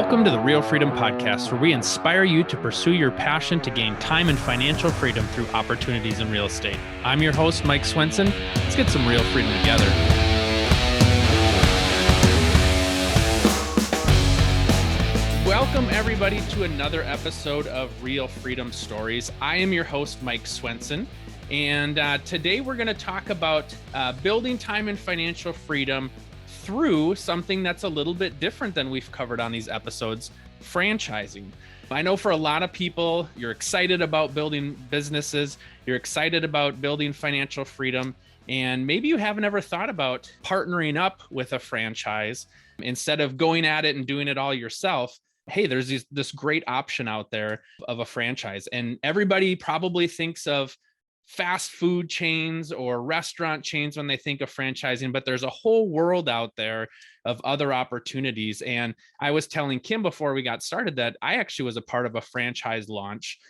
Welcome to the Real Freedom Podcast, where we inspire you to pursue your passion to gain time and financial freedom through opportunities in real estate. I'm your host, Mike Swenson. Let's get some real freedom together. Welcome, everybody, to another episode of Real Freedom Stories. I am your host, Mike Swenson, and today we're going to talk about building time and financial freedom through something that's a little bit different than we've covered on these episodes, franchising. I know for a lot of people, you're excited about building businesses, you're excited about building financial freedom, and maybe you haven't ever thought about partnering up with a franchise instead of going at it and doing it all yourself. Hey, there's this great option out there of a franchise, and everybody probably thinks of fast food chains or restaurant chains when they think of franchising, but there's a whole world out there of other opportunities. And I was telling Kim before we got started that I actually was a part of a franchise launch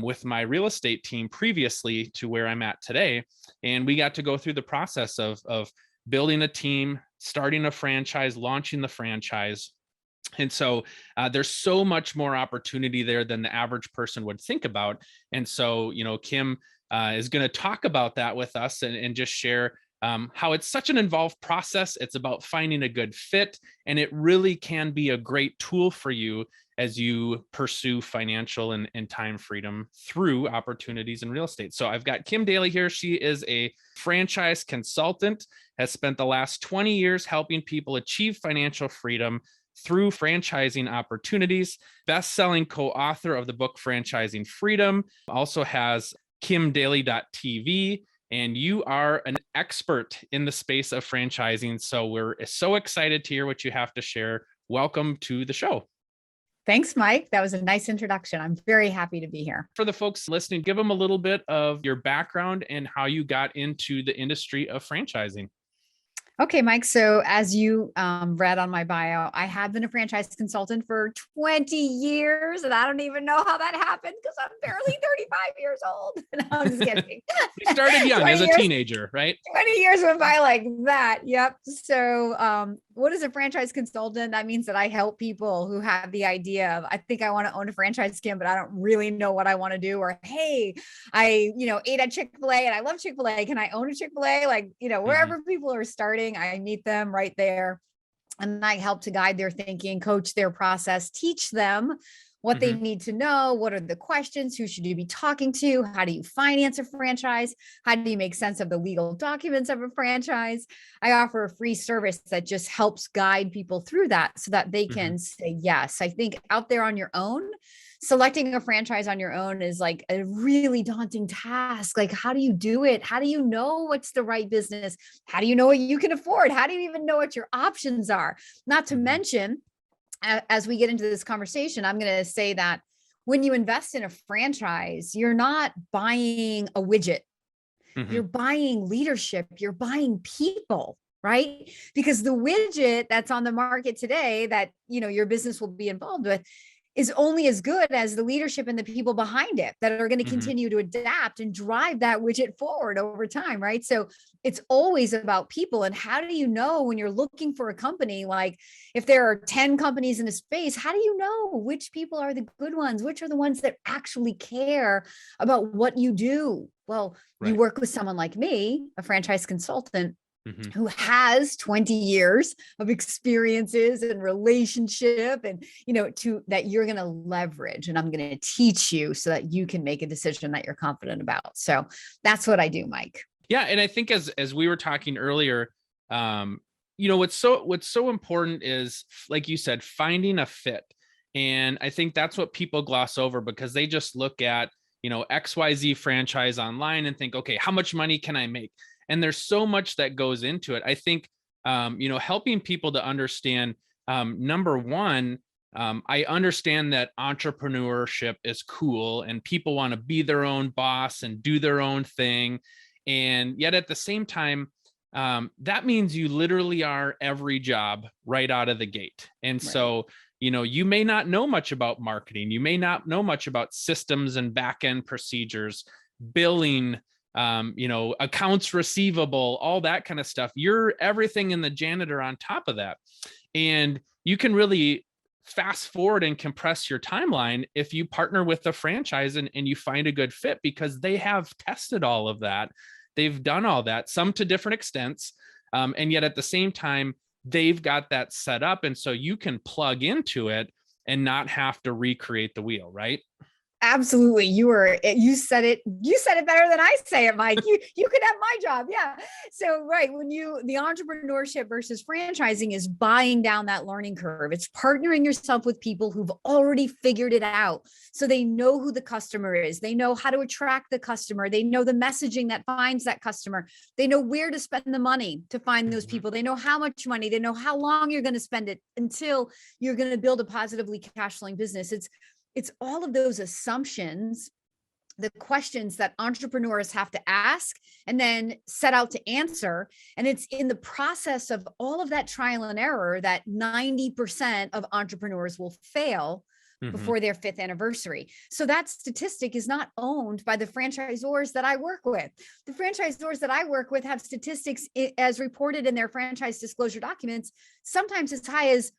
with my real estate team previously to where I'm at today. And we got to go through the process of building a team, starting a franchise, launching the franchise. And so there's so much more opportunity there than the average person would think about. And so, Kim is going to talk about that with us and just share how it's such an involved process. It's about finding a good fit, and it really can be a great tool for you as you pursue financial and time freedom through opportunities in real estate. So I've got Kim Daly here. She is a franchise consultant, has spent the last 20 years helping people achieve financial freedom through franchising opportunities, best-selling co-author of the book Franchising Freedom, also has KimDaly.tv, and you are an expert in the space of franchising. So we're so excited to hear what you have to share. Welcome to the show. Thanks, Mike. That was a nice introduction. I'm very happy to be here. For the folks listening, give them a little bit of your background and how you got into the industry of franchising. Okay, Mike. So as you read on my bio, I have been a franchise consultant for 20 years, and I don't even know how that happened because I'm barely 35 years old. No, I'm just kidding. You started young as a teenager, right? 20 years went by like that. Yep. So what is a franchise consultant? That means that I help people who have the idea of, I think I want to own a franchise, Kim, but I don't really know what I want to do. Or, hey, I, ate at Chick-fil-A and I love Chick-fil-A. Can I own a Chick-fil-A? Like, wherever people are starting, I meet them right there. And I help to guide their thinking, coach their process, teach them what they need to know. What are the questions? Who should you be talking to? How do you finance a franchise? How do you make sense of the legal documents of a franchise? I offer a free service that just helps guide people through that so that they can say yes. I think out there on your own, selecting a franchise on your own is like a really daunting task. Like, how do you do it? How do you know what's the right business? How do you know what you can afford? How do you even know what your options are? Not to mention, as we get into this conversation, I'm going to say that when you invest in a franchise, you're not buying a widget. You're buying leadership. You're buying people, right? Because the widget that's on the market today that, your business will be involved with is only as good as the leadership and the people behind it that are going to continue to adapt and drive that widget forward over time, right? So it's always about people. And how do you know when you're looking for a company, like if there are 10 companies in a space, how do you know which people are the good ones? Which are the ones that actually care about what you do? Well, you work with someone like me, a franchise consultant, who has 20 years of experiences and relationship and, that you're going to leverage, and I'm going to teach you so that you can make a decision that you're confident about. So that's what I do, Mike. Yeah. And I think as we were talking earlier, what's so important is, like you said, finding a fit. And I think that's what people gloss over because they just look at, XYZ franchise online and think, okay, how much money can I make? And there's so much that goes into it. I think, helping people to understand, number one, I understand that entrepreneurship is cool and people want to be their own boss and do their own thing. And yet at the same time, that means you literally are every job right out of the gate. And so, you may not know much about marketing. You may not know much about systems and back-end procedures, billing, accounts receivable, all that kind of stuff. You're everything in the janitor on top of that. And you can really fast forward and compress your timeline if you partner with the franchise and you find a good fit, because they have tested all of that. They've done all that, some to different extents. And yet at the same time, they've got that set up. And so you can plug into it and not have to recreate the wheel, right? Absolutely. You said it better than I say it, Mike. You could have my job. Yeah. So, right. The entrepreneurship versus franchising is buying down that learning curve. It's partnering yourself with people who've already figured it out. So they know who the customer is. They know how to attract the customer. They know the messaging that finds that customer. They know where to spend the money to find those people. They know how much money, they know how long you're going to spend it until you're going to build a positively cash flowing business. It's all of those assumptions, the questions that entrepreneurs have to ask and then set out to answer. And it's in the process of all of that trial and error that 90% of entrepreneurs will fail before their 5th anniversary. So that statistic is not owned by the franchisors that I work with. The franchisors that I work with have statistics as reported in their franchise disclosure documents, sometimes as high as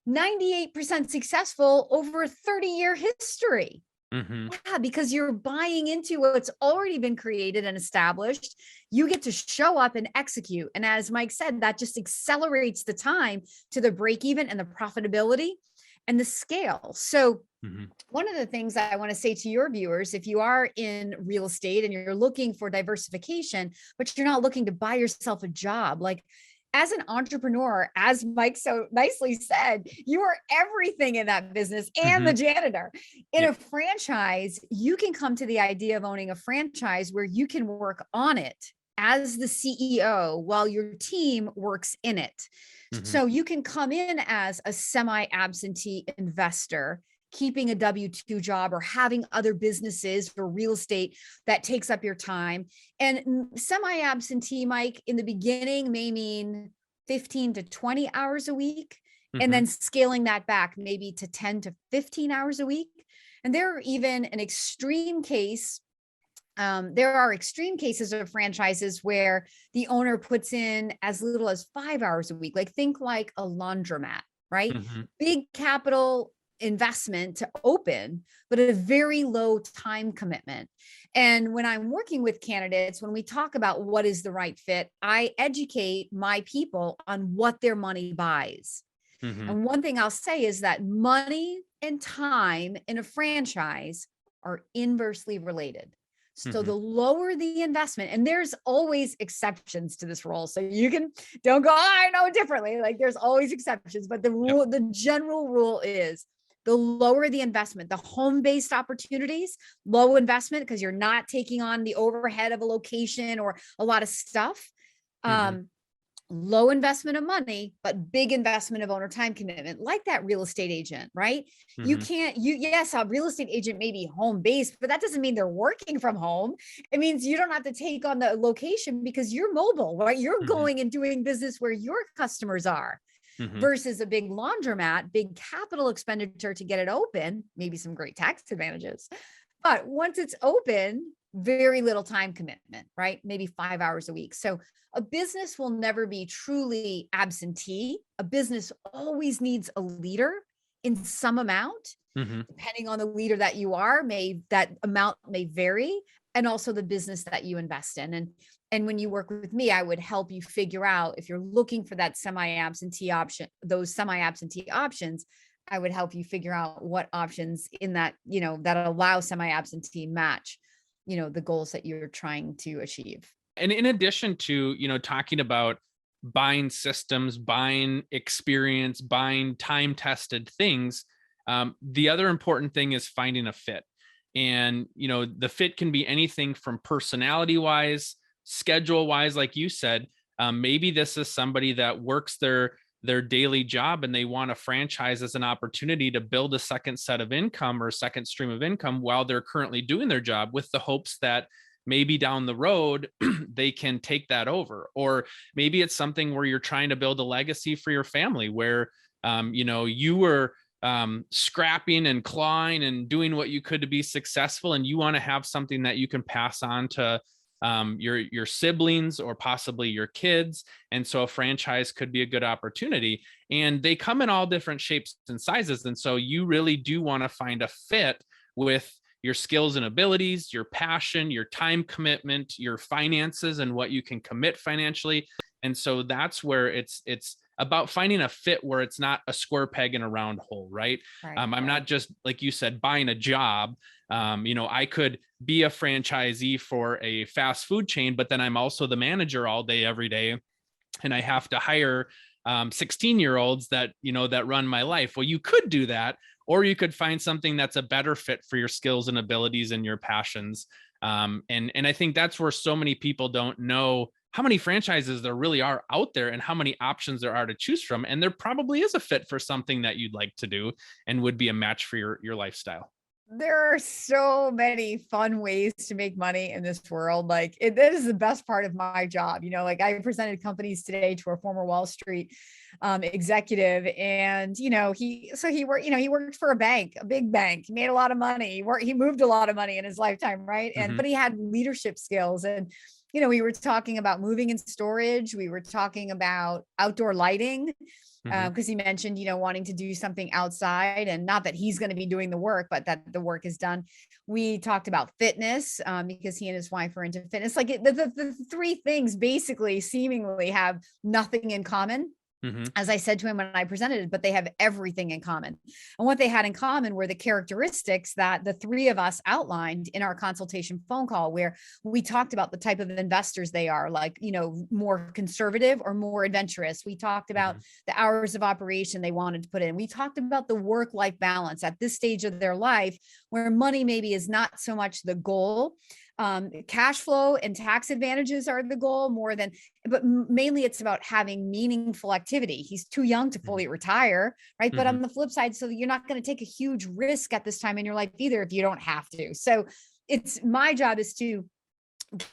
98% successful over a 30-year history. Yeah, because you're buying into what's already been created and established. You get to show up and execute. And as Mike said, that just accelerates the time to the break even and the profitability and the scale. So one of the things I want to say to your viewers, if you are in real estate and you're looking for diversification, but you're not looking to buy yourself a job, like as an entrepreneur, as Mike so nicely said, you are everything in that business and the janitor. In a franchise, you can come to the idea of owning a franchise where you can work on it as the CEO while your team works in it. So you can come in as a semi-absentee investor, keeping a W-2 job or having other businesses or real estate that takes up your time. And semi-absentee, Mike, in the beginning may mean 15 to 20 hours a week, and then scaling that back maybe to 10 to 15 hours a week. And there are even an extreme case. There are extreme cases of franchises where the owner puts in as little as 5 hours a week. Like think like a laundromat, right? Big capital investment to open, but at a very low time commitment. And when I'm working with candidates, when we talk about what is the right fit, I educate my people on what their money buys. And one thing I'll say is that money and time in a franchise are inversely related. So the lower the investment, and there's always exceptions to this rule. So you don't go, oh, I know differently. Like there's always exceptions, but the general rule is the lower the investment, the home-based opportunities, low investment, because you're not taking on the overhead of a location or a lot of stuff. Low investment of money, but big investment of owner time commitment, like that real estate agent, right? Yes, a real estate agent may be home-based, but that doesn't mean they're working from home. It means you don't have to take on the location because you're mobile, right? You're going and doing business where your customers are. Versus a big laundromat, big capital expenditure to get it open, maybe some great tax advantages. But once it's open, very little time commitment, right? Maybe 5 hours a week. So a business will never be truly absentee. A business always needs a leader in some amount, depending on the leader that you are, that amount may vary, and also the business that you invest in. And when you work with me, I would help you figure out if you're looking for that semi-absentee option, those semi-absentee options, I would help you figure out what options in that, that allow semi-absentee match, the goals that you're trying to achieve. And in addition to, talking about buying systems, buying experience, buying time-tested things, the other important thing is finding a fit. And, the fit can be anything from personality-wise, schedule-wise, like you said. Maybe this is somebody that works their daily job and they want a franchise as an opportunity to build a second set of income or a second stream of income while they're currently doing their job, with the hopes that maybe down the road they can take that over. Or maybe it's something where you're trying to build a legacy for your family, where you were scrapping and clawing and doing what you could to be successful, and you want to have something that you can pass on to your siblings or possibly your kids. And so a franchise could be a good opportunity. And they come in all different shapes and sizes. And so you really do want to find a fit with your skills and abilities, your passion, your time commitment, your finances, and what you can commit financially. And so that's where it's about finding a fit where it's not a square peg in a round hole, right? Right. I'm not just, like you said, buying a job. I could be a franchisee for a fast food chain, but then I'm also the manager all day, every day. And I have to hire 16-year-olds that run my life. Well, you could do that, or you could find something that's a better fit for your skills and abilities and your passions. And I think that's where so many people don't know how many franchises there really are out there and how many options there are to choose from. And there probably is a fit for something that you'd like to do and would be a match for your lifestyle. There are so many fun ways to make money in this world. Like that is the best part of my job. Like I presented companies today to a former Wall Street executive, and he worked for a bank, a big bank. He made a lot of money. He moved a lot of money in his lifetime, right? But he had leadership skills, and we were talking about moving and storage. We were talking about outdoor lighting. Because he mentioned, wanting to do something outside, and not that he's going to be doing the work, but that the work is done. We talked about fitness because he and his wife are into fitness. Like the three things basically seemingly have nothing in common. As I said to him when I presented it, but they have everything in common. And what they had in common were the characteristics that the three of us outlined in our consultation phone call, where we talked about the type of investors they are, like, more conservative or more adventurous. We talked about the hours of operation they wanted to put in. We talked about the work-life balance at this stage of their life, where money maybe is not so much the goal. Cash flow and tax advantages are the goal but mainly it's about having meaningful activity. He's too young to fully retire, right? But on the flip side, so you're not going to take a huge risk at this time in your life either, if you don't have to. So my job is to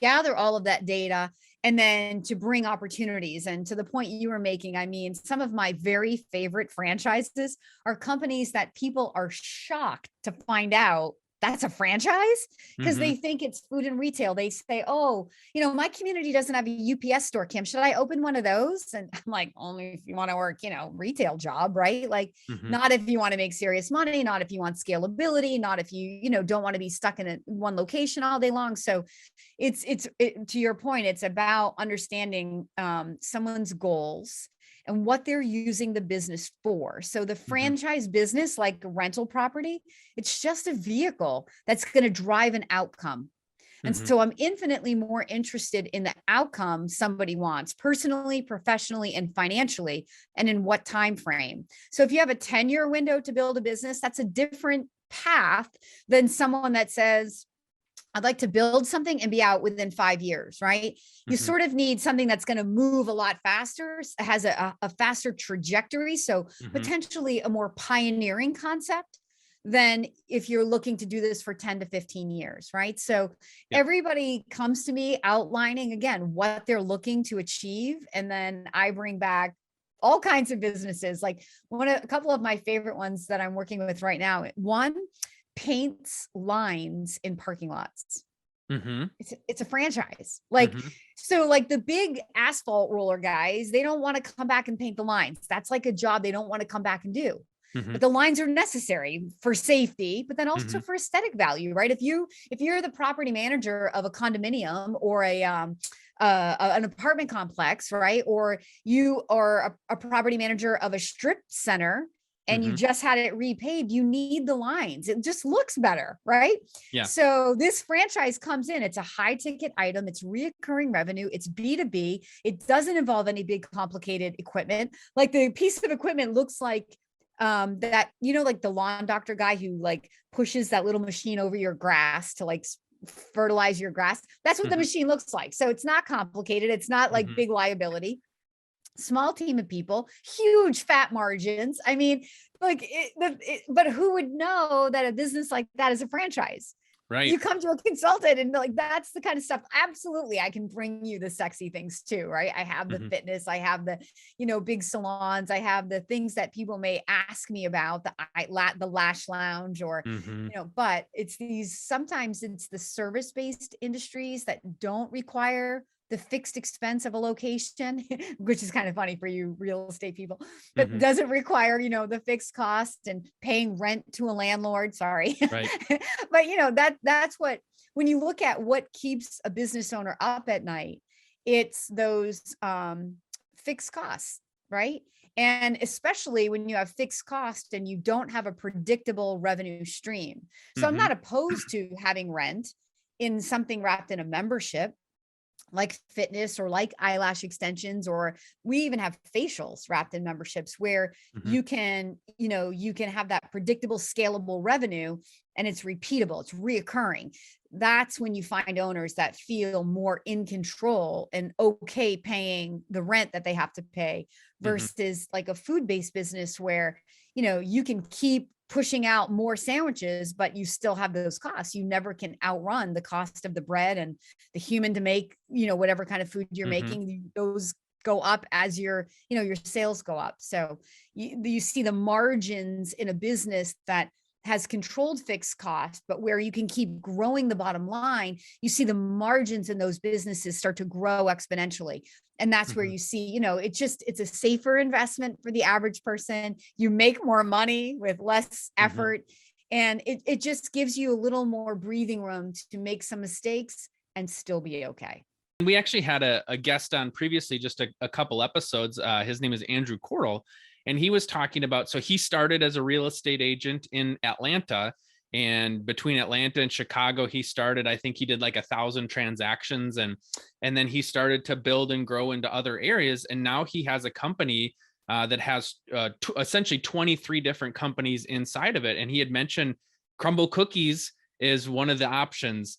gather all of that data and then to bring opportunities. And to the point you were making, I mean, some of my very favorite franchises are companies that people are shocked to find out that's a franchise, because they think it's food and retail. They say, oh, my community doesn't have a UPS store, Kim. Should I open one of those? And I'm like, only if you want to work, retail job, right? Like not if you want to make serious money, not if you want scalability, not if you, don't want to be stuck in one location all day long. So it's to your point, it's about understanding someone's goals and what they're using the business for. So the franchise business, like rental property, it's just a vehicle that's going to drive an outcome. And so I'm infinitely more interested in the outcome somebody wants, personally, professionally, and financially, and in what time frame. So if you have a 10-year window to build a business, that's a different path than someone that says, I'd like to build something and be out within 5 years, right? You sort of need something that's going to move a lot faster, has a faster trajectory. So potentially a more pioneering concept than if you're looking to do this for 10 to 15 years, right? So everybody comes to me outlining, again, what they're looking to achieve. And then I bring back all kinds of businesses. Like a couple of my favorite ones that I'm working with right now. One, paints lines in parking lots. It's a franchise. So like the big asphalt roller guys, they don't want to come back and paint the lines. That's like a job they don't want to come back and do. But the lines are necessary for safety, but then also for aesthetic value, right? If you're the property manager of a condominium or an apartment complex, right? Or you are a property manager of a strip center, and you just had it repaved, you need the lines. It just looks better, right? Yeah. So this franchise comes in, it's a high ticket item, it's reoccurring revenue, it's B2B. It doesn't involve any big complicated equipment. Like the piece of equipment looks like that, like the lawn doctor guy who like pushes that little machine over your grass to like fertilize your grass. That's what the machine looks like. So it's not complicated. It's not like big liability. Small team of people, huge fat margins. I mean, but who would know that a business like that is a franchise? Right. You come to a consultant and like, that's the kind of stuff. Absolutely. I can bring you the sexy things too, right? I have the Mhm. fitness, I have the, big salons, I have the things that people may ask me about, the lash lounge or, Mhm. but sometimes it's the service-based industries that don't require the fixed expense of a location, which is kind of funny for you real estate people, but Mhm. doesn't require, the fixed cost and paying rent to a landlord. Sorry. Right. But that's what, when you look at what keeps a business owner up at night, it's those fixed costs, right? And especially when you have fixed costs and you don't have a predictable revenue stream. So I'm Mhm. not opposed to having rent in something wrapped in a membership like fitness or like eyelash extensions, or we even have facials wrapped in memberships where Mhm. you can have that predictable scalable revenue, and it's repeatable, it's reoccurring. That's when you find owners that feel more in control and okay paying the rent that they have to pay, Mhm. versus like a food-based business where you can keep pushing out more sandwiches, but you still have those costs. You never can outrun the cost of the bread and the human to make, whatever kind of food you're Mhm. making. Those go up as your sales go up. So you see the margins in a business that has controlled fixed costs, but where you can keep growing the bottom line, you see the margins in those businesses start to grow exponentially. And that's where Mhm. you see, it's a safer investment for the average person. You make more money with less Mhm. effort. And it just gives you a little more breathing room to make some mistakes and still be okay. We actually had a guest on previously, just a couple episodes. His name is Andrew Coral, and he was talking about, so he started as a real estate agent in Atlanta, and between Atlanta and Chicago, he started, I think he did like 1,000 transactions, and then he started to build and grow into other areas, and now he has a company that has essentially 23 different companies inside of it, and he had mentioned Crumble Cookies is one of the options.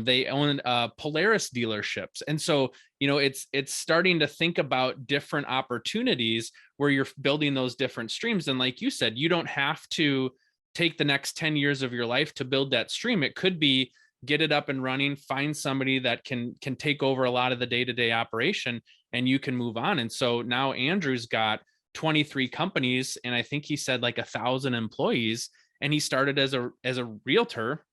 They own Polaris dealerships, and so it's starting to think about different opportunities where you're building those different streams. And like you said, you don't have to take the next 10 years of your life to build that stream. It could be get it up and running, find somebody that can take over a lot of the day-to-day operation, and you can move on. And so now Andrew's got 23 companies, and I think he said like 1,000 employees, and he started as a realtor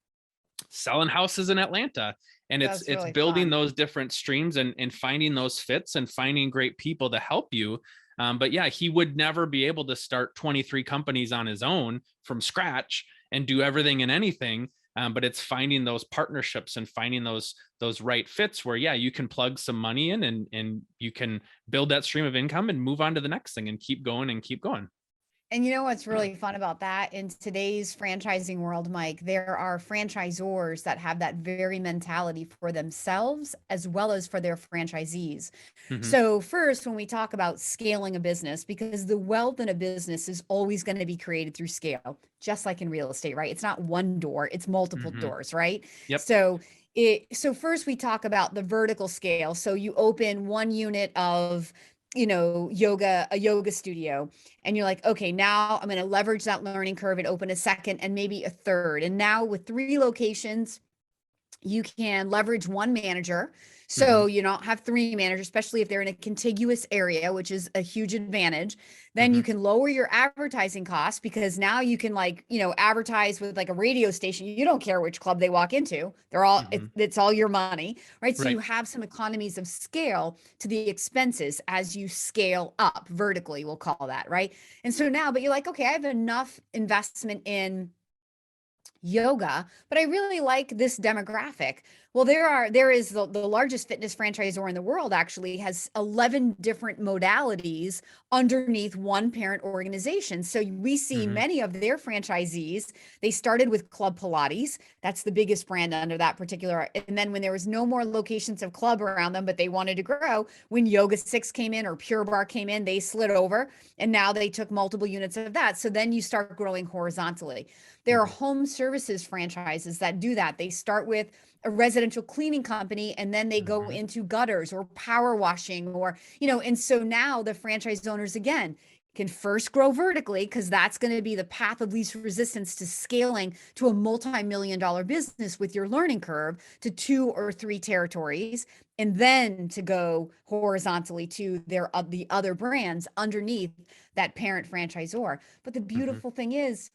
selling houses in Atlanta. And it's That's it's really building fun. those different streams and finding those fits and finding great people to help you. But yeah, he would never be able to start 23 companies on his own from scratch and do everything and anything. But it's finding those partnerships and finding those right fits where, yeah, you can plug some money in and you can build that stream of income and move on to the next thing and keep going and keep going. And you know what's really fun about that? In today's franchising world, Mike, there are franchisors that have that very mentality for themselves as well as for their franchisees. Hmm. So, first, when we talk about scaling a business, because the wealth in a business is always going to be created through scale, just like in real estate, right? It's not one door, it's multiple Hmm. doors, right? Yep. So first we talk about the vertical scale. So you open one unit of a yoga studio, and you're like, okay, now I'm going to leverage that learning curve and open a second and maybe a third. And now with 3 locations, you can leverage one manager. Hmm. So you don't have 3 managers, especially if they're in a contiguous area, which is a huge advantage. Then you Hmm. can lower your advertising costs because now you can advertise with like a radio station. You don't care which club they walk into. Hmm. It's all your money, right? So you Right. have some economies of scale to the expenses as you scale up vertically, we'll call that, right? And so now, but you're like, okay, I have enough investment in yoga, but I really like this demographic. Well, there is the largest fitness franchisor in the world, actually has 11 different modalities underneath one parent organization. So we see Hmm. many of their franchisees, they started with Club Pilates. That's the biggest brand under that particular. And then when there was no more locations of club around them, but they wanted to grow, when Yoga 6 came in or Pure Bar came in, they slid over and now they took multiple units of that. So then you start growing horizontally. There are Hmm. home services franchises that do that. They start with a residential cleaning company and then they go Hmm. into gutters or power washing and so now the franchise owners again can first grow vertically because that's going to be the path of least resistance to scaling to a multi-million-dollar business with your learning curve to 2 or 3 territories, and then to go horizontally to the other brands underneath that parent franchisor. But the beautiful thing is,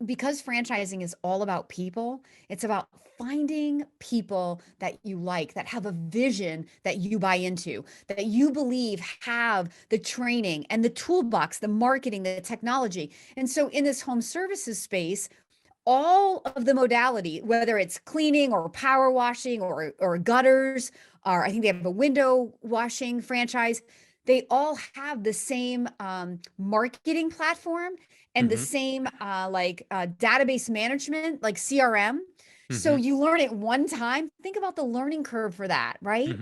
because franchising is all about people, it's about finding people that you like, that have a vision that you buy into, that you believe have the training and the toolbox, the marketing, the technology. And so in this home services space, all of the modality, whether it's cleaning or power washing or gutters, or I think they have a window washing franchise, they all have the same marketing platform and the same database management, like CRM. So you learn it one time. Think about the learning curve for that, right?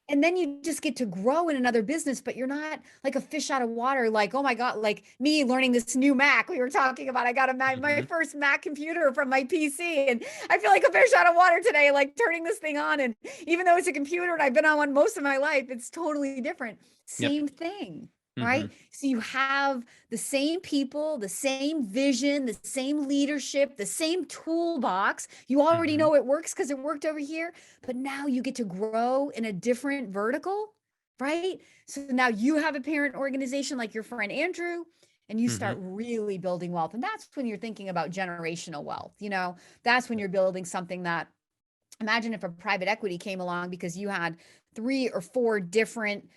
And then you just get to grow in another business, but you're not like a fish out of water. Like, oh my God, like me learning this new Mac we were talking about. I got my first Mac computer from my PC, and I feel like a fish out of water today, like turning this thing on. And even though it's a computer and I've been on one most of my life, it's totally different. Same thing. Right. So you have the same people, the same vision, the same leadership, the same toolbox. You already know it works because it worked over here, but now you get to grow in a different vertical, right? So now you have a parent organization like your friend Andrew, and you start really building wealth. And that's when you're thinking about generational wealth. That's when you're building something that, imagine if a private equity came along because you had 3 or 4 different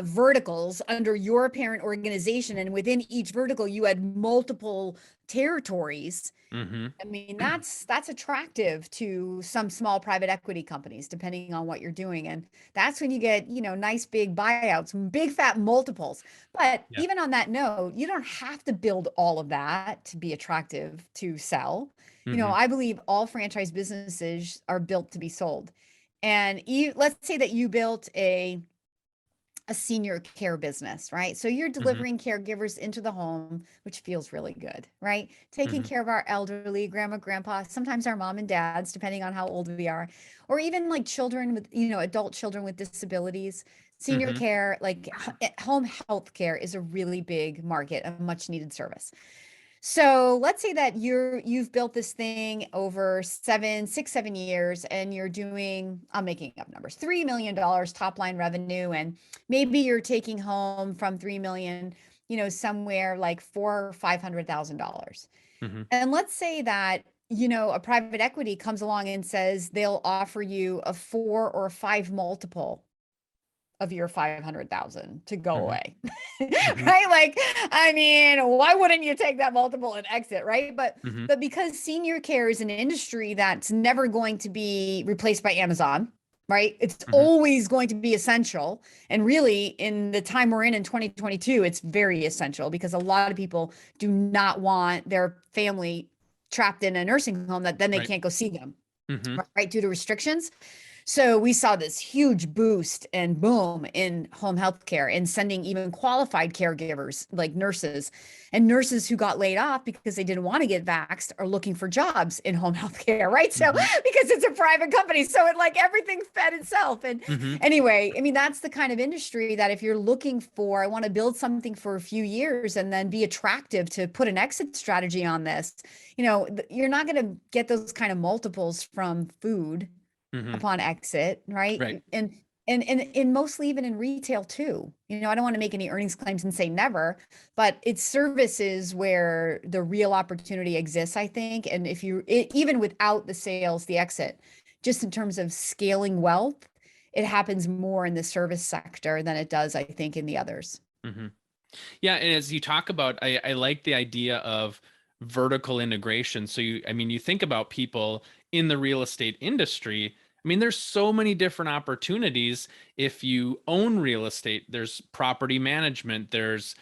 verticals under your parent organization, and within each vertical you had multiple territories. I mean, that's attractive to some small private equity companies, depending on what you're doing. And that's when you get, nice big buyouts, big fat multiples. But even on that note, you don't have to build all of that to be attractive to sell. I believe all franchise businesses are built to be sold. And let's say that you built a senior care business, right? So you're delivering caregivers into the home, which feels really good, right? Taking care of our elderly, grandma, grandpa, sometimes our mom and dads, depending on how old we are, or even like children with, adult children with disabilities. Senior care, like home health care, is a really big market, a much needed service. So let's say that you've built this thing over 7 years, and you're doing, I'm making up numbers, $3 million top line revenue. And maybe you're taking home from 3 million, somewhere like $400,000 or $500,000. And let's say that, a private equity comes along and says they'll offer you a 4 or 5 multiple of your 500,000 to go away. Right? Like, I mean, why wouldn't you take that multiple and exit? Right. But because senior care is an industry that's never going to be replaced by Amazon, right? It's always going to be essential. And really, in the time we're in 2022, it's very essential, because a lot of people do not want their family trapped in a nursing home that then they can't go see them, right? Due to restrictions. So we saw this huge boost and boom in home health care, and sending even qualified caregivers like nurses, and nurses who got laid off because they didn't want to get vaxxed are looking for jobs in home health care, right? So because it's a private company, so it, like, everything fed itself. And anyway, I mean, that's the kind of industry that if you're looking for, I want to build something for a few years and then be attractive to put an exit strategy on this, you're not going to get those kind of multiples from food upon exit, right? And mostly even in retail too. I don't want to make any earnings claims and say never, but it's services where the real opportunity exists, I think. And if even without the sales, the exit, just in terms of scaling wealth, it happens more in the service sector than it does, I think, in the others. Yeah. And as you talk about, I like the idea of vertical integration. So you think about people in the real estate industry. I mean, there's so many different opportunities. If you own real estate, there's property management, there's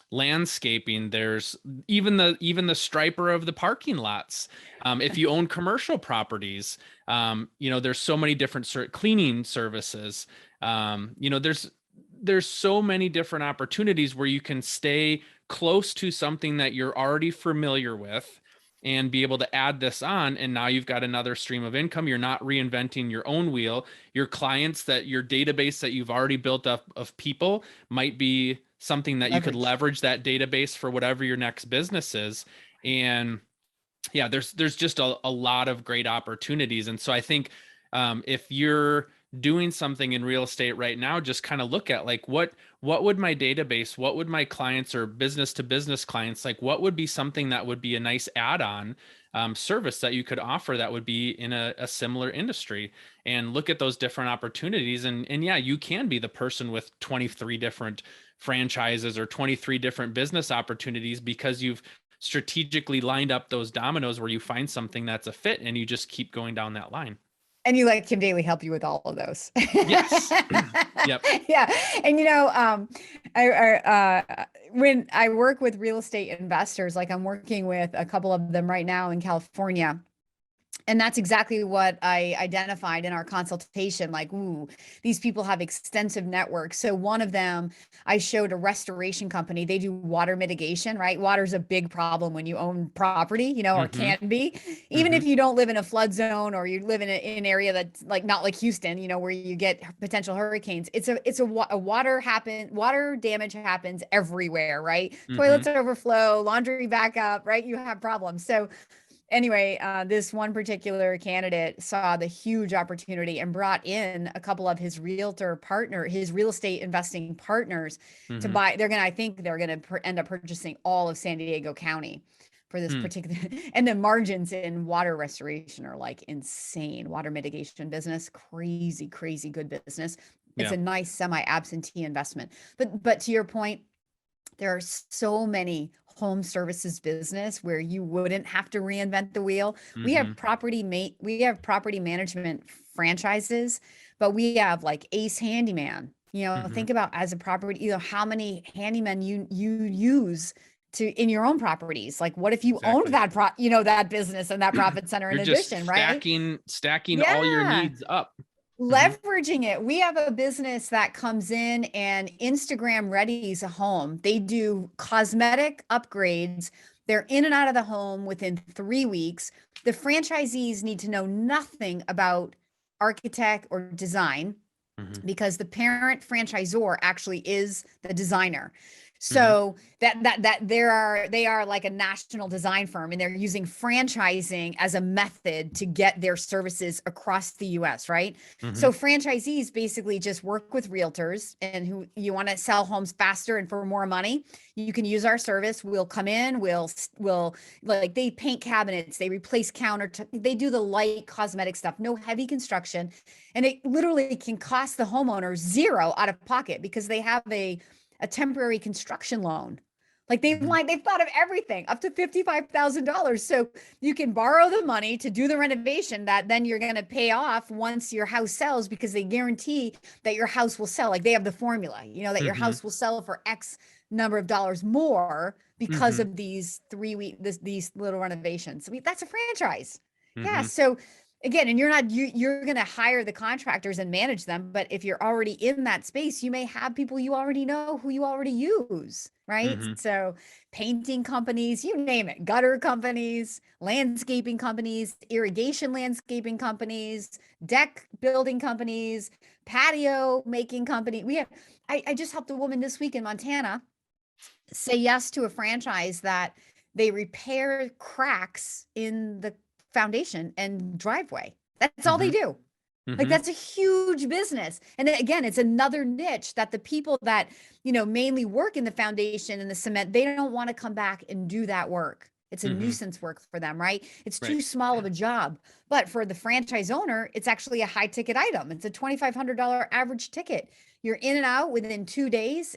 landscaping, there's even the striper of the parking lots. If you own commercial properties, there's so many different cleaning services. There's so many different opportunities where you can stay close to something that you're already familiar with and be able to add this on. And now you've got another stream of income. You're not reinventing your own wheel. Your clients, that your database that you've already built up of people, might be something that you could leverage that database for whatever your next business is. And yeah, there's just a lot of great opportunities. And so I think if you're doing something in real estate right now, just kind of look at like, what would my database, what would my clients or business to business clients, like what would be something that would be a nice add-on service that you could offer that would be in a similar industry, and look at those different opportunities. And yeah, you can be the person with 23 different franchises or 23 different business opportunities, because you've strategically lined up those dominoes where you find something that's a fit and you just keep going down that line. And you let Kim Daly help you with all of those. Yes. Yep. Yeah. And when I work with real estate investors, like I'm working with a couple of them right now in California. And that's exactly what I identified in our consultation. Like, ooh, these people have extensive networks. So one of them, I showed a restoration company. They do water mitigation, right? Water's a big problem when you own property, or can be. Even if you don't live in a flood zone, or you live in an area that's like not like Houston, where you get potential hurricanes. Water damage happens everywhere, right? Toilets overflow, laundry backup, right? You have problems. So anyway, this one particular candidate saw the huge opportunity and brought in a couple of his real estate investing partners to buy. I think they're going to end up purchasing all of San Diego County for this particular, and the margins in water restoration are like insane. Water mitigation business, crazy good business. It's a nice semi-absentee investment. But to your point, there are so many home services business where you wouldn't have to reinvent the wheel. We have property management franchises, but we have like Ace Handyman. Think about, as a property, how many handymen you use in your own properties. Like, what if you owned that that business and that profit center in addition, right? Stacking all your needs up. Leveraging it. We have a business that comes in and Instagram readies a home. They do cosmetic upgrades. They're in and out of the home within 3 weeks. The franchisees need to know nothing about architect or design because the parent franchisor actually is the designer. So they are like a national design firm, and they're using franchising as a method to get their services across the US, right? So franchisees basically just work with realtors, and who you want to sell homes faster and for more money, you can use our service. We'll come in, we'll like, they paint cabinets, they replace they do the light cosmetic stuff, no heavy construction. And it literally can cost the homeowner zero out of pocket because they have a temporary construction loan. Like they've thought of everything up to $55,000. So you can borrow the money to do the renovation that then you're going to pay off once your house sells, because they guarantee that your house will sell. Like they have the formula, that your house will sell for X number of dollars more because of these these little renovations. I mean, that's a franchise. Yeah. So again, and you're going to hire the contractors and manage them. But if you're already in that space, you may have people you already know who you already use, right? So painting companies, you name it, gutter companies, landscaping companies, irrigation landscaping companies, deck building companies, patio making company. I just helped a woman this week in Montana say yes to a franchise that they repair cracks in the foundation and driveway. That's all they do. Like that's a huge business. And then, again, it's another niche that the people that, mainly work in the foundation and the cement, they don't want to come back and do that work. It's a nuisance work for them, right? It's too small of a job. But for the franchise owner, it's actually a high ticket item. It's a $2,500 average ticket. You're in and out within 2 days.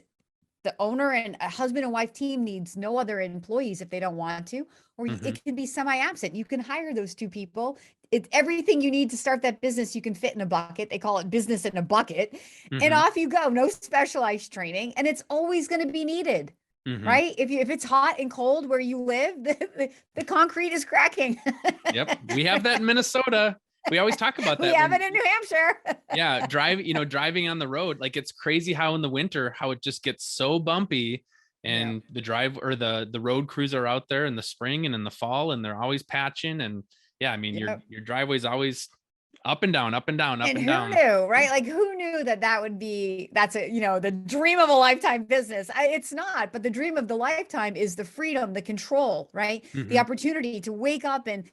The owner and a husband and wife team needs no other employees if they don't want to, or it can be semi-absent. You can hire those two people. It's everything you need to start that business. You can fit in a bucket. They call it business in a bucket, and off you go. No specialized training, and it's always going to be needed, right? If it's hot and cold where you live, the concrete is cracking. Yep, we have that in Minnesota. We always talk about that. We have it in New Hampshire. Yeah, driving on the road, like it's crazy how in the winter, how it just gets so bumpy Yeah. and the drive or the road crews are out there in the spring and in the fall, and they're always patching. And yeah, I mean, Yep. your driveway's always up and down, up and down, up And and who down. knew, right? Like who knew that that would be, that's a, the dream of a lifetime business. It's not, but the dream of the lifetime is the freedom, the control, right? The Hmm. opportunity to wake up and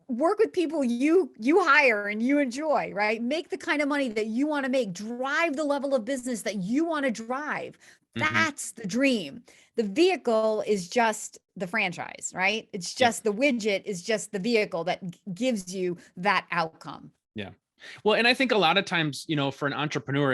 work with people you hire and you enjoy, right? Make the kind of money that you want to make, drive the level of business that you want to drive. Hmm. That's the dream. The vehicle is just the franchise, right? It's Yep. just the widget is just the vehicle that gives you that outcome. Yeah. Well, and I think a lot of times, for an entrepreneur,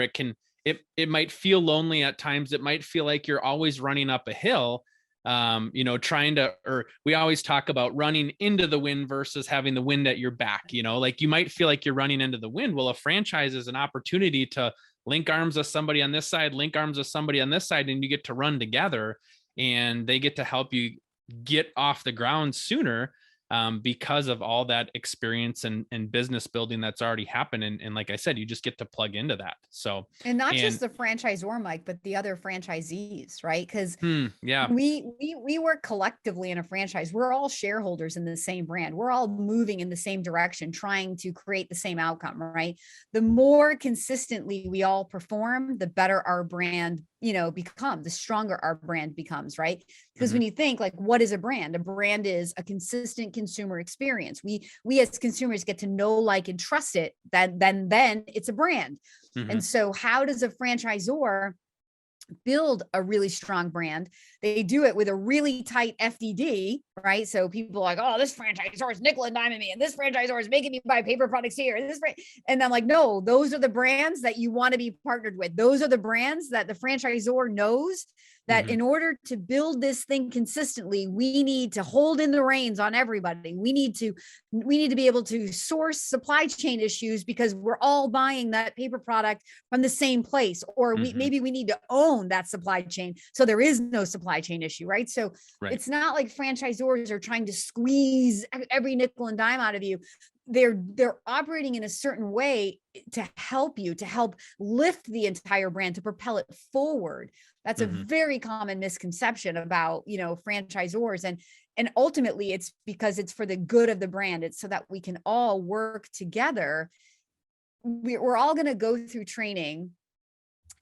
it might feel lonely at times. It might feel like you're always running up a hill, trying to, or we always talk about running into the wind versus having the wind at your back, like you might feel like you're running into the wind. Well, a franchise is an opportunity to link arms with somebody on this side, link arms with somebody on this side, and you get to run together, and they get to help you get off the ground sooner, because of all that experience and business building that's already happened. And like I said, you just get to plug into that. So, And not and just the franchisor, Mike, but the other franchisees, right? Because yeah. we work collectively in a franchise. We're all shareholders in the same brand. We're all moving in the same direction, trying to create the same outcome, right? The more consistently we all perform, the better our brand, become, the stronger our brand becomes, right? Because Hmm. when you think like, what is a brand? A brand is a consistent consumer experience. We as consumers get to know, like, and trust it. Then it's a brand. Hmm. And so how does a franchisor build a really strong brand? They do it with a really tight FDD, right? So people are like, oh, this franchisor is nickel and diming me, and this franchisor is making me buy paper products here. And I'm like, no, those are the brands that you want to be partnered with. Those are the brands that the franchisor knows that Hmm. in order to build this thing consistently, we need to hold in the reins on everybody. We need to be able to source supply chain issues because we're all buying that paper product from the same place, or Hmm. maybe we need to own that supply chain so there is no supply chain issue, right? So Right. it's not like franchisors are trying to squeeze every nickel and dime out of you. They're operating in a certain way to help you, to help lift the entire brand, to propel it forward. That's a Hmm. very common misconception about, franchisors. And ultimately it's because it's for the good of the brand. It's so that we can all work together. We're all going to go through training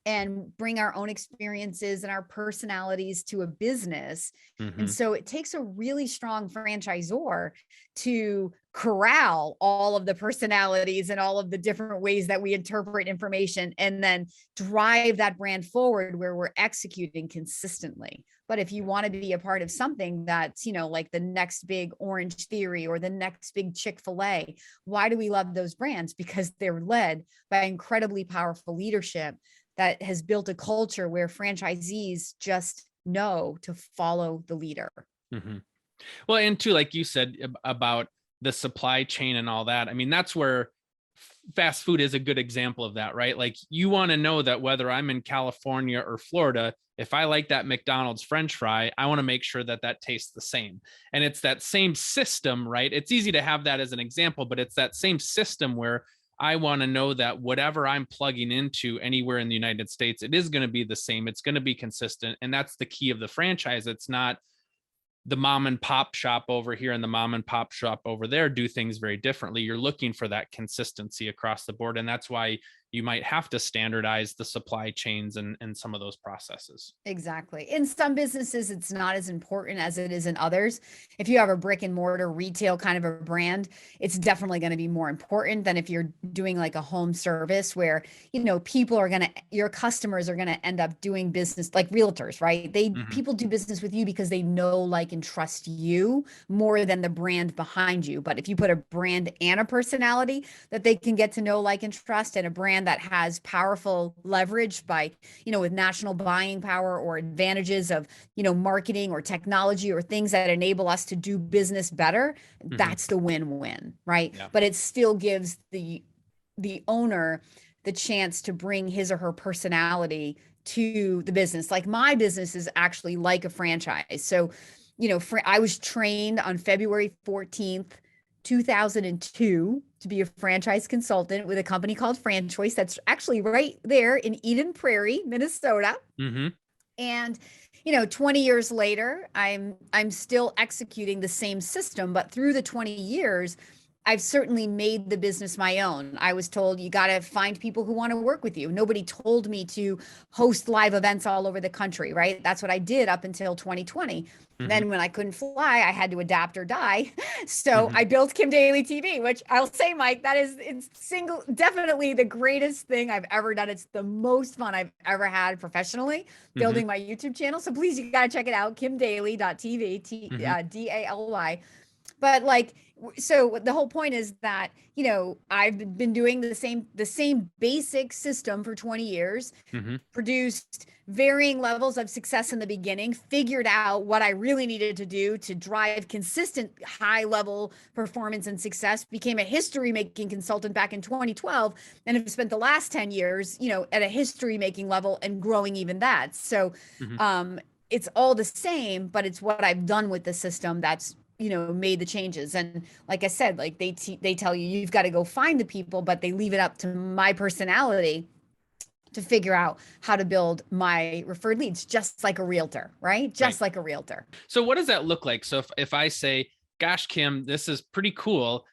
and bring our own experiences and our personalities to a business. And Hmm. so it takes a really strong franchisor to corral all of the personalities and all of the different ways that we interpret information, and then drive that brand forward where we're executing consistently. But if you want to be a part of something that's, like the next big Orange Theory or the next big Chick-fil-A, why do we love those brands? Because they're led by incredibly powerful leadership that has built a culture where franchisees just know to follow the leader. Hmm. Well, and too, like you said about the supply chain and all that, I mean, that's where fast food is a good example of that, right? Like you want to know that whether I'm in California or Florida, if I like that McDonald's French fry, I want to make sure that that tastes the same. And it's that same system, right? It's easy to have that as an example, but it's that same system where I want to know that whatever I'm plugging into anywhere in the United States, it is going to be the same. It's going to be consistent. And that's the key of the franchise. It's not the mom and pop shop over here and the mom and pop shop over there do things very differently. You're looking for that consistency across the board. And that's why you might have to standardize the supply chains and some of those processes. Exactly. In some businesses, it's not as important as it is in others. If you have a brick and mortar retail kind of a brand, it's definitely going to be more important than if you're doing like a home service where, your customers are going to end up doing business like realtors, right? Hmm. People do business with you because they know, like, and trust you more than the brand behind you. But if you put a brand and a personality that they can get to know, like, and trust, and a brand that has powerful leverage by, with national buying power or advantages of, marketing or technology or things that enable us to do business better, Hmm. that's the win-win, right? Yeah. But it still gives the owner the chance to bring his or her personality to the business. Like my business is actually like a franchise. So, I was trained on February 14th, 2002 to be a franchise consultant with a company called FranChoice that's actually right there in Eden Prairie, Minnesota. Hmm. And 20 years later, I'm still executing the same system, but through the 20 years, I've certainly made the business my own. I was told you got to find people who want to work with you. Nobody told me to host live events all over the country, right? That's what I did up until 2020. Mm-hmm. Then when I couldn't fly, I had to adapt or die. So Mm-hmm. I built Kim Daly TV, which I'll say, Mike, it's definitely the greatest thing I've ever done. It's the most fun I've ever had professionally Mm-hmm. building my YouTube channel. So please, you got to check it out, kimdaly.tv, Mm-hmm. Daly. But like, so the whole point is that, I've been doing the same basic system for 20 years, Mm-hmm. produced varying levels of success in the beginning, figured out what I really needed to do to drive consistent high level performance and success, became a history making consultant back in 2012, and have spent the last 10 years, at a history making level and growing even that. So, Mm-hmm. it's all the same, but it's what I've done with the system that's made the changes. And like I said, like they tell you you've got to go find the people, but they leave it up to my personality to figure out how to build my referred leads, just like a realtor, right? Right. Just like a realtor. So what does that look like? So if I say, gosh, Kim, this is pretty cool.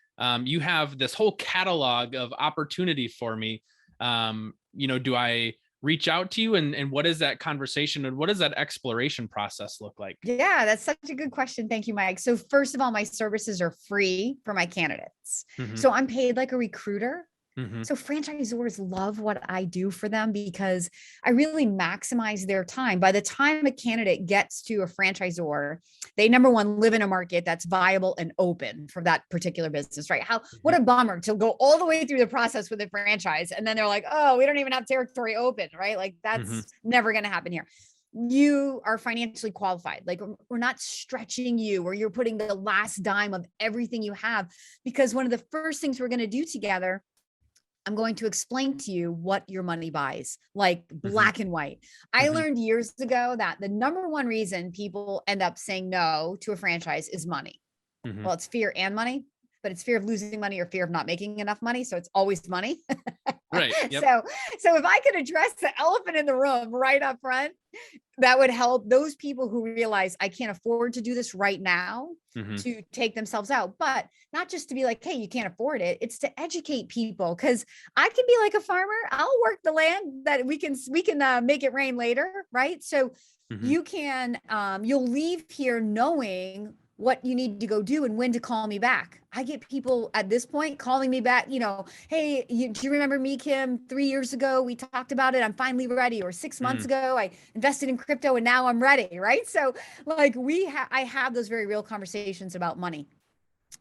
You have this whole catalog of opportunity for me. Do I reach out to you, and what is that conversation, and what does that exploration process look like? Yeah, that's such a good question. Thank you, Mike. So first of all, my services are free for my candidates. Mm-hmm. So I'm paid like a recruiter. Mm-hmm. So franchisors love what I do for them because I really maximize their time. By the time a candidate gets to a franchisor, they number one live in a market that's viable and open for that particular business, right? What a bummer to go all the way through the process with a franchise and then they're like, "Oh, we don't even have territory open," right? Like Mm-hmm. that's never going to happen here. You are financially qualified. Like we're not stretching you or you're putting the last dime of everything you have, because one of the first things we're going to do together, I'm going to explain to you what your money buys, like Mm-hmm. black and white. I Mm-hmm. learned years ago that the number one reason people end up saying no to a franchise is money. Mm-hmm. Well, it's fear and money, but it's fear of losing money or fear of not making enough money. So it's always money. Right. Yep. So if I could address the elephant in the room right up front, that would help those people who realize I can't afford to do this right now Mm-hmm. to take themselves out, but not just to be like, hey, you can't afford it. It's to educate people. Cause I can be like a farmer. I'll work the land that we can make it rain later. Right. So Mm-hmm. you can, you'll leave here knowing what you need to go do and when to call me back. I get people at this point calling me back, hey, do you remember me, Kim? 3 years ago, we talked about it. I'm finally ready. Or 6 months ago, I invested in crypto and now I'm ready. Right. So like I have those very real conversations about money.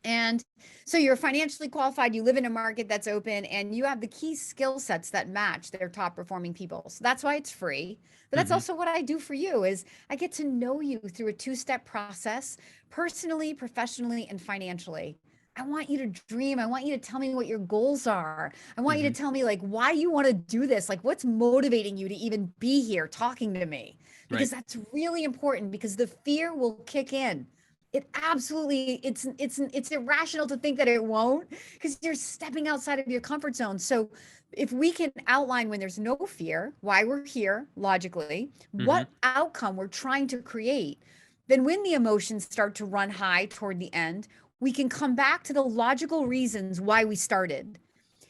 And so you're financially qualified, you live in a market that's open, and you have the key skill sets that match their top performing people. So that's why it's free. But that's Mm-hmm. also what I do for you is I get to know you through a two-step process, personally, professionally, and financially. I want you to dream. I want you to tell me what your goals are. I want you Mm-hmm. to tell me like why you want to do this, like what's motivating you to even be here talking to me, because Right. that's really important, because the fear will kick in. It absolutely, it's irrational to think that it won't, because you're stepping outside of your comfort zone. So if we can outline when there's no fear, why we're here logically, Mm-hmm. what outcome we're trying to create, then when the emotions start to run high toward the end, we can come back to the logical reasons why we started.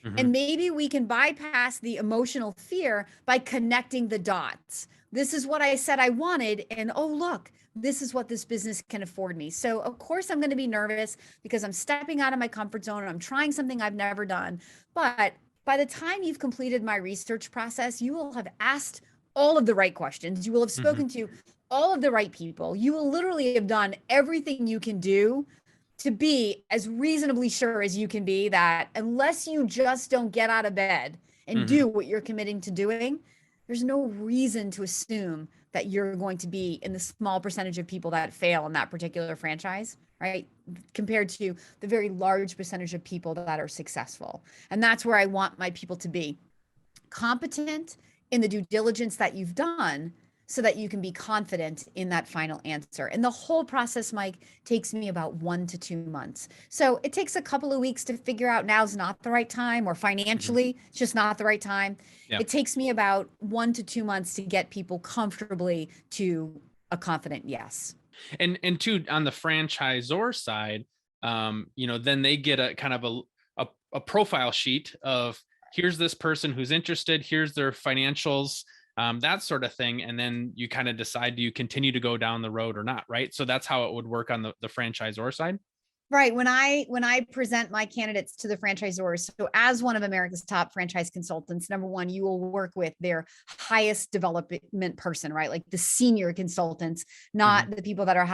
Mm-hmm. And maybe we can bypass the emotional fear by connecting the dots. This is what I said I wanted. And oh, look, this is what this business can afford me. So, of course, I'm going to be nervous because I'm stepping out of my comfort zone and I'm trying something I've never done. But by the time you've completed my research process, you will have asked all of the right questions. You will have Mm-hmm. spoken to all of the right people. You will literally have done everything you can do to be as reasonably sure as you can be that unless you just don't get out of bed and Mm-hmm. do what you're committing to doing, there's no reason to assume that you're going to be in the small percentage of people that fail in that particular franchise, right? Compared to the very large percentage of people that are successful. And that's where I want my people to be: competent in the due diligence that you've done, so that you can be confident in that final answer. And the whole process, Mike, takes me about 1 to 2 months. So it takes a couple of weeks to figure out now's not the right time, or financially, it's just not the right time. Yeah. It takes me about 1 to 2 months to get people comfortably to a confident yes. And two, on the franchisor side, then they get a kind of a profile sheet of, here's this person who's interested, here's their financials, that sort of thing. And then you kind of decide, do you continue to go down the road or not? Right. So that's how it would work on the franchisor side. Right. When I present my candidates to the franchisors, so as one of America's top franchise consultants, number one, you will work with their highest development person, right? Like the senior consultants, not the people that are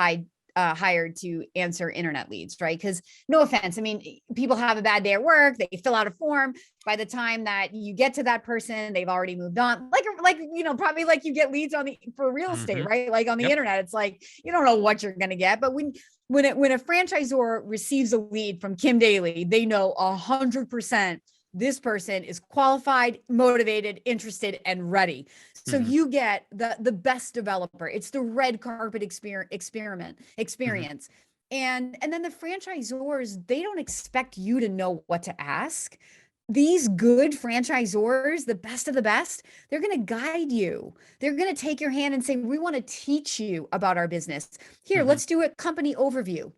hired to answer internet leads, right? Because no offense, I mean, people have a bad day at work, they fill out a form. By the time that you get to that person, they've already moved on. Probably like you get leads for real estate, right? Like on the internet, it's like, you don't know what you're going to get. But when a franchisor receives a lead from Kim Daly, they know 100% this person is qualified, motivated, interested, and ready. So you get the best developer. It's the red carpet experience. And then the franchisors, they don't expect you to know what to ask. These good franchisors, the best of the best, they're going to guide you. They're going to take your hand and say, we want to teach you about our business. Here, let's do a company overview.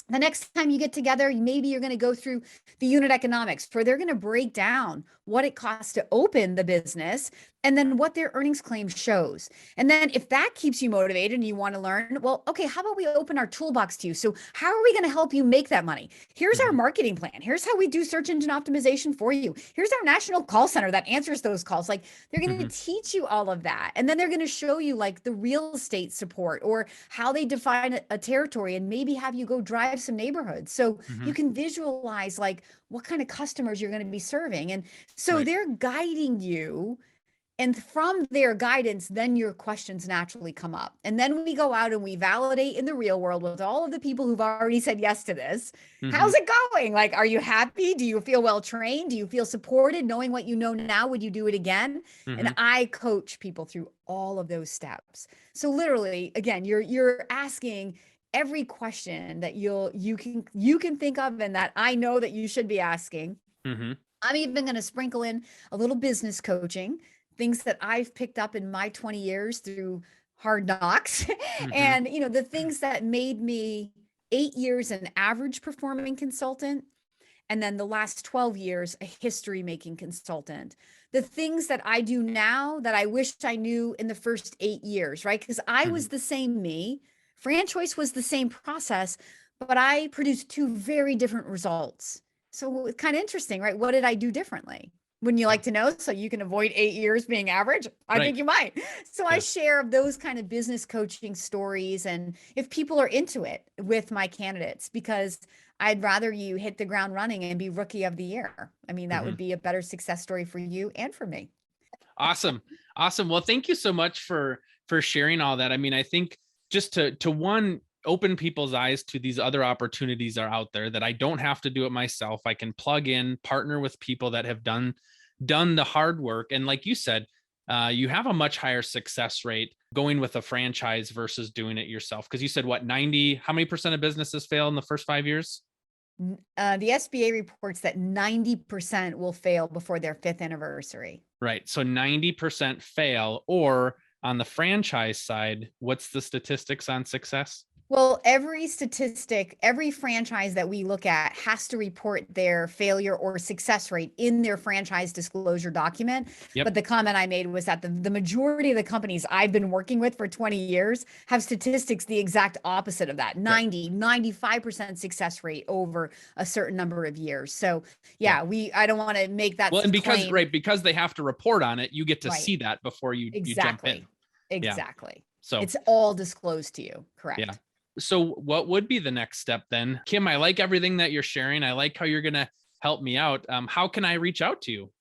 The next time you get together, maybe you're going to go through the unit economics, where they're going to break down what it costs to open the business and then what their earnings claim shows. And then if that keeps you motivated and you want to learn, well, okay, how about we open our toolbox to you? So how are we going to help you make that money? Here's our marketing plan. Here's how we do search engine optimization for you. Here's our national call center that answers those calls. Like, they're going to teach you all of that. And then they're going to show you like the real estate support, or how they define a territory, and maybe have you go drive some neighborhoods. So you can visualize like what kind of customers you're going to be serving. And so they're guiding you. And from their guidance, then your questions naturally come up. And then we go out and we validate in the real world with all of the people who've already said yes to this. How's it going? Like, are you happy? Do you feel well trained? Do you feel supported? Knowing what you know now, would you do it again? And I coach people through all of those steps. So literally, again, you're asking every question that you can think of, and that I know that you should be asking. I'm even going to sprinkle in a little business coaching, things that I've picked up in my 20 years through hard knocks. And, the things that made me 8 years an average performing consultant, and then the last 12 years a history making consultant. The things that I do now that I wish I knew in the first 8 years, right? Because I was the same me. Franchise was the same process, but I produced two very different results. So it's kind of interesting, right? What did I do differently? Wouldn't you like to know? So you can avoid 8 years being average? I think you might. So I share those kind of business coaching stories, and if people are into it with my candidates, because I'd rather you hit the ground running and be rookie of the year. I mean, that would be a better success story for you and for me. Awesome. Well, thank you so much for sharing all that. I mean, I think just to one, open people's eyes to these other opportunities are out there, that I don't have to do it myself. I can plug in, partner with people that have done the hard work. And like you said, you have a much higher success rate going with a franchise versus doing it yourself. Because you said how many percent of businesses fail in the first 5 years? The SBA reports that 90% will fail before their 5th anniversary. Right. So 90% fail. Or on the franchise side, what's the statistics on success? Well, every franchise that we look at has to report their failure or success rate in their franchise disclosure document. But the comment I made was that the majority of the companies I've been working with for 20 years have statistics the exact opposite of that, 95% success rate over a certain number of years. So I don't want to make that. Well, and because they have to report on it, you get to see that before you jump in. Exactly. So it's all disclosed to you. Correct. Yeah. So what would be the next step then? Kim, I like everything that you're sharing. I like how you're going to help me out. How can I reach out to you?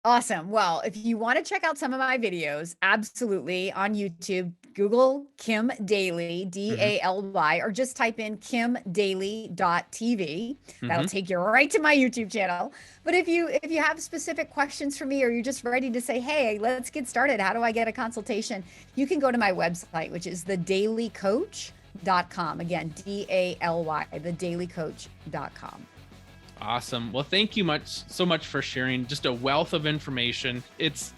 Awesome. Well, if you want to check out some of my videos, absolutely on YouTube, Google Kim Daly, Hmm. Daly, or just type in kimdaly.tv. That'll Hmm. take you right to my YouTube channel. But if you have specific questions for me or you're just ready to say, "Hey, let's get started. How do I get a consultation?" You can go to my website, which is thedalycoach.com. Again, Daly, thedalycoach.com. Awesome. Well, thank you so much for sharing just a wealth of information. It's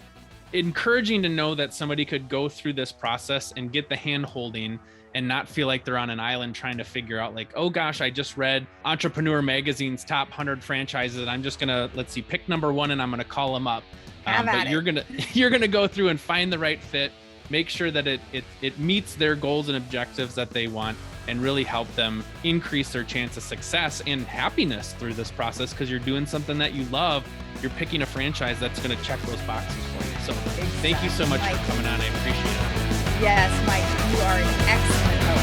encouraging to know that somebody could go through this process and get the hand holding and not feel like they're on an island trying to figure out like, oh gosh, I just read Entrepreneur Magazine's top 100 franchises and I'm just gonna, let's see, pick number one and I'm gonna call them up. Have at But you're it. gonna you're gonna go through and find the right fit, make sure that it meets their goals and objectives that they want, and really help them increase their chance of success and happiness through this process because you're doing something that you love. You're picking a franchise that's going to check those boxes for you. So thank you so much Exactly. for coming on. I appreciate it. Yes, Mike, you are an excellent host.